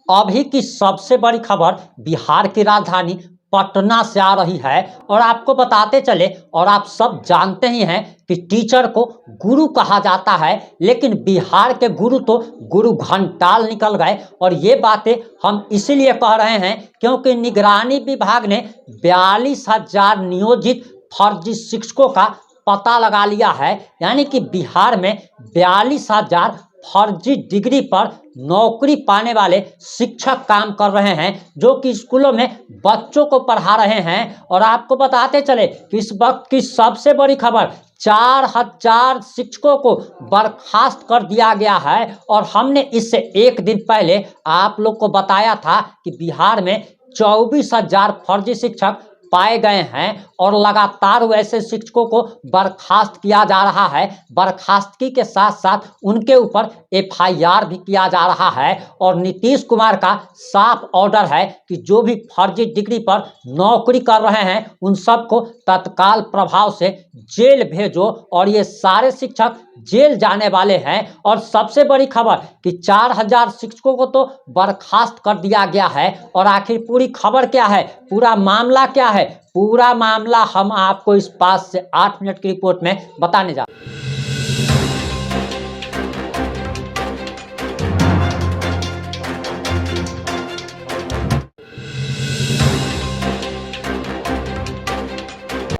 अभी की सबसे बड़ी खबर बिहार की राजधानी पटना से आ रही है और आपको बताते चले और आप सब जानते ही हैं कि टीचर को गुरु कहा जाता है, लेकिन बिहार के गुरु तो गुरु घंटाल निकल गए। और ये बातें हम इसीलिए कह रहे हैं क्योंकि निगरानी विभाग ने 42,000 नियोजित फर्जी शिक्षकों का पता लगा लिया है। यानी कि बिहार में 42,000 फर्जी डिग्री पर नौकरी पाने वाले शिक्षक काम कर रहे हैं, जो कि स्कूलों में बच्चों को पढ़ा रहे हैं। और आपको बताते चले कि इस वक्त की सबसे बड़ी खबर 4,000 शिक्षकों को बर्खास्त कर दिया गया है। और हमने इससे एक दिन पहले आप लोग को बताया था कि बिहार में 24,000 फर्जी शिक्षक पाए गए हैं और लगातार वैसे शिक्षकों को बर्खास्त किया जा रहा है। बर्खास्तगी के साथ साथ उनके ऊपर एफआईआर भी किया जा रहा है। और नीतीश कुमार का साफ ऑर्डर है कि जो भी फर्जी डिग्री पर नौकरी कर रहे हैं उन सबको तत्काल प्रभाव से जेल भेजो। और ये सारे शिक्षक जेल जाने वाले हैं। और सबसे बड़ी खबर कि 4,000 शिक्षकों को तो बर्खास्त कर दिया गया है। और आखिर पूरी खबर क्या है, पूरा मामला क्या है, पूरा मामला हम आपको इस 5 से 8 मिनट की रिपोर्ट में बताने जा रहे हैं।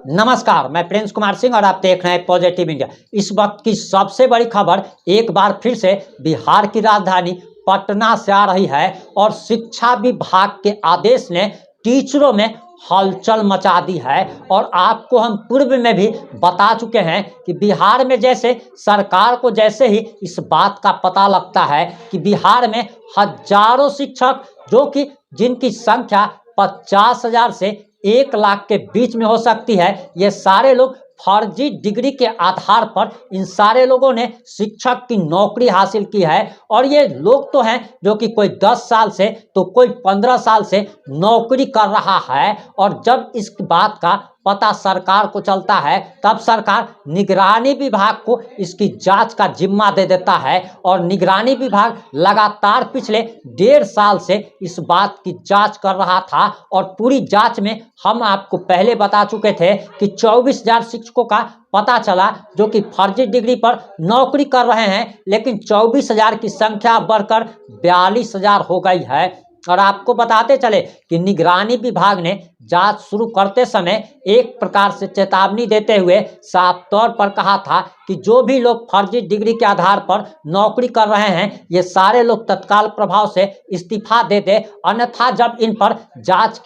नमस्कार, मैं प्रिंस कुमार सिंह और आप देख रहे हैं पॉजिटिव इंडिया। इस वक्त की सबसे बड़ी खबर एक बार फिर से बिहार की राजधानी पटना से आ रही है। और शिक्षा विभाग के आदेश ने टीचरों में हलचल मचा दी है। और आपको हम पूर्व में भी बता चुके हैं कि बिहार में जैसे सरकार को जैसे ही इस बात का पता लगता है कि बिहार में हजारों शिक्षक, जो कि जिनकी संख्या 50,000 से 1 लाख के बीच में हो सकती है, ये सारे लोग फर्जी डिग्री के आधार पर इन सारे लोगों ने शिक्षक की नौकरी हासिल की है। और ये लोग तो हैं जो कि कोई 10 साल से तो कोई 15 साल से नौकरी कर रहा है। और जब इस बात का पता सरकार को चलता है तब सरकार निगरानी विभाग को इसकी जांच का जिम्मा दे देता है। और निगरानी विभाग लगातार पिछले 1.5 साल से इस बात की जांच कर रहा था। और पूरी जांच में हम आपको पहले बता चुके थे कि 24,000 शिक्षकों का पता चला जो कि फर्जी डिग्री पर नौकरी कर रहे हैं, लेकिन 24,000 की संख्या बढ़कर 42,000 हो गई है। और आपको बताते चले कि निगरानी विभाग ने जांच शुरू करते समय एक प्रकार से चेतावनी देते हुए साफ तौर पर कहा था कि जो भी लोग फर्जी डिग्री के आधार पर नौकरी कर रहे हैं, ये सारे लोग तत्काल प्रभाव से इस्तीफा दे दे, अन्यथा जब इन पर जांच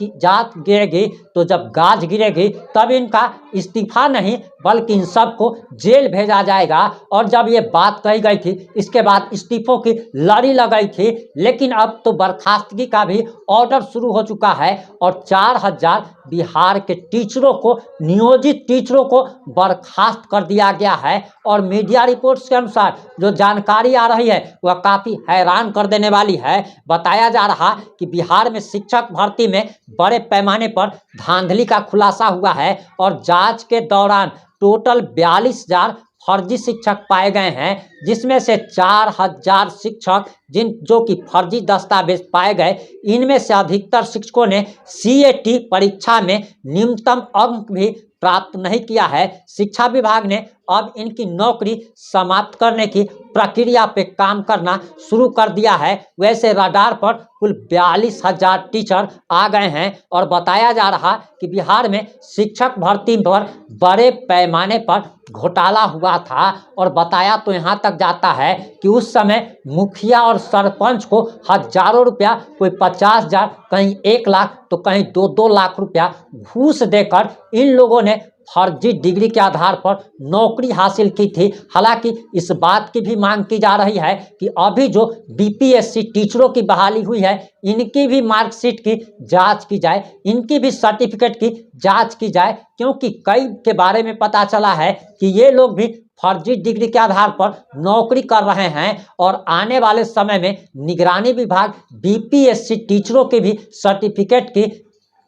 गिरेगी तो जब गाज गिरेगी तब इनका इस्तीफा नहीं बल्कि इन सबको जेल भेजा जाएगा। और जब ये बात कही गई थी इसके बाद इस्तीफों की लड़ी लगाई थी, लेकिन अब तो बर्खास्तगी का भी ऑर्डर शुरू हो चुका है। और 4,000 बिहार के टीचरों को, नियोजित टीचरों को बर्खास्त कर दिया गया है। और मीडिया रिपोर्ट्स के अनुसार जो जानकारी आ रही है वह काफ़ी हैरान कर देने वाली है। बताया जा रहा कि बिहार में शिक्षक भर्ती में बड़े पैमाने पर धांधली का खुलासा हुआ है। और जांच के दौरान टोटल 42,000 फर्जी शिक्षक पाए गए हैं, जिसमें से 4,000 शिक्षक जो कि फर्जी दस्तावेज पाए गए, इनमें से अधिकतर शिक्षकों ने सीएटी परीक्षा में न्यूनतम अंक भी प्राप्त नहीं किया है। शिक्षा विभाग ने अब इनकी नौकरी समाप्त करने की प्रक्रिया पे काम करना शुरू कर दिया है। वैसे रडार पर कुल 42,000 टीचर आ गए हैं। और बताया जा रहा कि बिहार में शिक्षक भर्ती पर बड़े पैमाने पर घोटाला हुआ था। और बताया तो यहाँ तक जाता है कि उस समय मुखिया और सरपंच को हजारों रुपया, कोई 50,000, कहीं 1 लाख तो कहीं 2-2 लाख रुपया घूस देकर इन लोगों ने फर्जी डिग्री के आधार पर नौकरी हासिल की थी। हालांकि इस बात की भी मांग की जा रही है कि अभी जो बीपीएससी टीचरों की बहाली हुई है, इनकी भी मार्कशीट की जांच की जाए, इनकी भी सर्टिफिकेट की जांच की जाए, क्योंकि कई के बारे में पता चला है कि ये लोग भी फर्जी डिग्री के आधार पर नौकरी कर रहे हैं। और आने वाले समय में निगरानी विभाग बीपीएससी टीचरों के भी सर्टिफिकेट की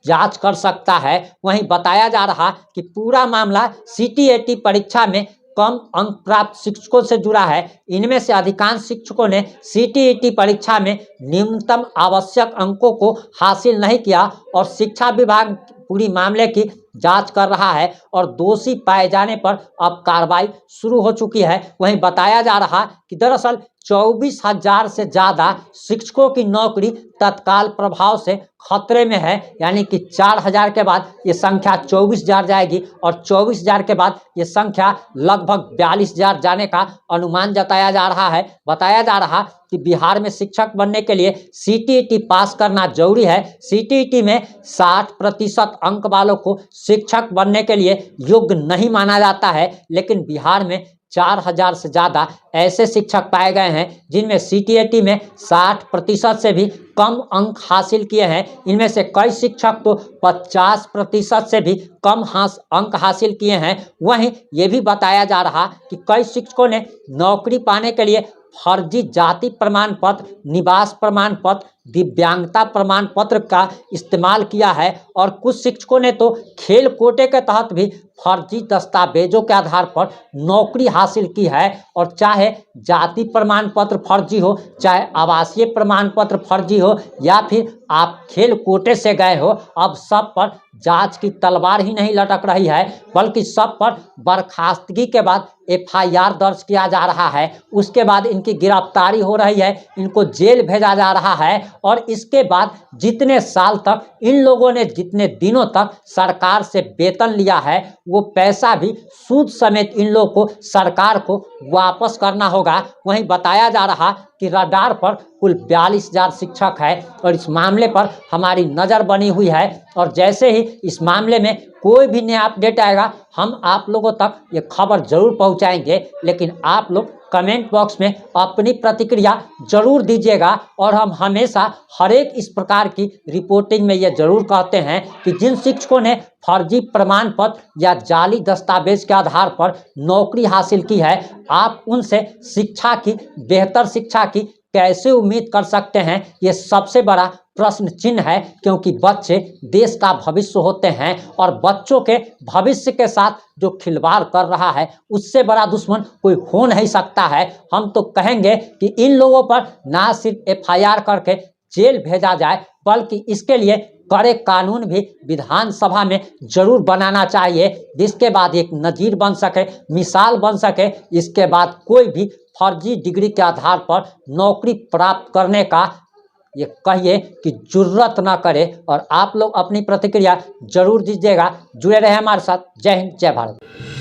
जांच कर सकता है। वहीं बताया जा रहा कि पूरा मामला सीटीएटी परीक्षा में कम अंक प्राप्त शिक्षकों से जुड़ा है। इनमें से अधिकांश शिक्षकों ने सीटीईटी परीक्षा में न्यूनतम आवश्यक अंकों को हासिल नहीं किया और शिक्षा विभाग पूरी मामले की जांच कर रहा है और दोषी पाए जाने पर अब कार्रवाई शुरू हो चुकी है। वहीं बताया जा रहा कि दरअसल 24,000 से ज़्यादा शिक्षकों की नौकरी तत्काल प्रभाव से खतरे में है, यानी कि 4,000 के बाद ये संख्या 24,000 जाएगी और 24,000 के बाद ये संख्या लगभग 42,000 जाने का अनुमान जताया जा रहा है। बताया जा रहा कि बिहार में शिक्षक बनने के लिए सीटीईटी पास करना जरूरी है। सीटीईटी में 60% अंक वालों को शिक्षक बनने के लिए योग्य नहीं माना जाता है, लेकिन बिहार में 4,000 से ज़्यादा ऐसे शिक्षक पाए गए हैं जिनमें सीटीईटी में 60% से भी कम अंक हासिल किए हैं। इनमें से कई शिक्षक तो 50% से भी कम अंक हासिल किए हैं। वहीं ये भी बताया जा रहा कि कई शिक्षकों ने नौकरी पाने के लिए फर्जी जाति प्रमाण पत्र, निवास प्रमाण पत्र, दिव्यांगता प्रमाण पत्र का इस्तेमाल किया है और कुछ शिक्षकों ने तो खेल कोटे के तहत भी फर्जी दस्तावेजों के आधार पर नौकरी हासिल की है। और चाहे जाति प्रमाण पत्र फर्जी हो, चाहे आवासीय प्रमाण पत्र फर्जी हो या फिर आप खेल कोटे से गए हो, अब सब पर जांच की तलवार ही नहीं लटक रही है, बल्कि सब पर बर्खास्तगी के बाद एफआईआर दर्ज किया जा रहा है। उसके बाद इनकी गिरफ्तारी हो रही है, इनको जेल भेजा जा रहा है और इसके बाद जितने साल तक इन लोगों ने जितने दिनों तक सरकार से वेतन लिया है वो पैसा भी सूद समेत इन लोगों को सरकार को वापस करना होगा। वहीं बताया जा रहा कि रडार पर कुल 42,000 शिक्षक है और इस मामले पर हमारी नज़र बनी हुई है और जैसे ही इस मामले में कोई भी नया अपडेट आएगा हम आप लोगों तक ये खबर जरूर पहुंचाएंगे। लेकिन आप लोग कमेंट बॉक्स में अपनी प्रतिक्रिया जरूर दीजिएगा और हम हमेशा हर एक इस प्रकार की रिपोर्टिंग में ये जरूर कहते हैं कि जिन शिक्षकों ने फर्जी प्रमाण पत्र या जाली दस्तावेज के आधार पर नौकरी हासिल की है, आप उनसे शिक्षा की, बेहतर शिक्षा की कैसे उम्मीद कर सकते हैं? ये सबसे बड़ा प्रश्न चिन्ह है, क्योंकि बच्चे देश का भविष्य होते हैं और बच्चों के भविष्य के साथ जो खिलवाड़ कर रहा है उससे बड़ा दुश्मन कोई हो नहीं सकता है। हम तो कहेंगे कि इन लोगों पर ना सिर्फ एफआईआर करके जेल भेजा जाए, बल्कि इसके लिए कड़े कानून भी विधानसभा में जरूर बनाना चाहिए, जिसके बाद एक नजीर बन सके, मिसाल बन सके। इसके बाद कोई भी फर्जी डिग्री के आधार पर नौकरी प्राप्त करने का ये कहिए कि जुर्रत ना करे। और आप लोग अपनी प्रतिक्रिया जरूर दीजिएगा। जुड़े रहे हमारे साथ। जय हिंद, जय भारत।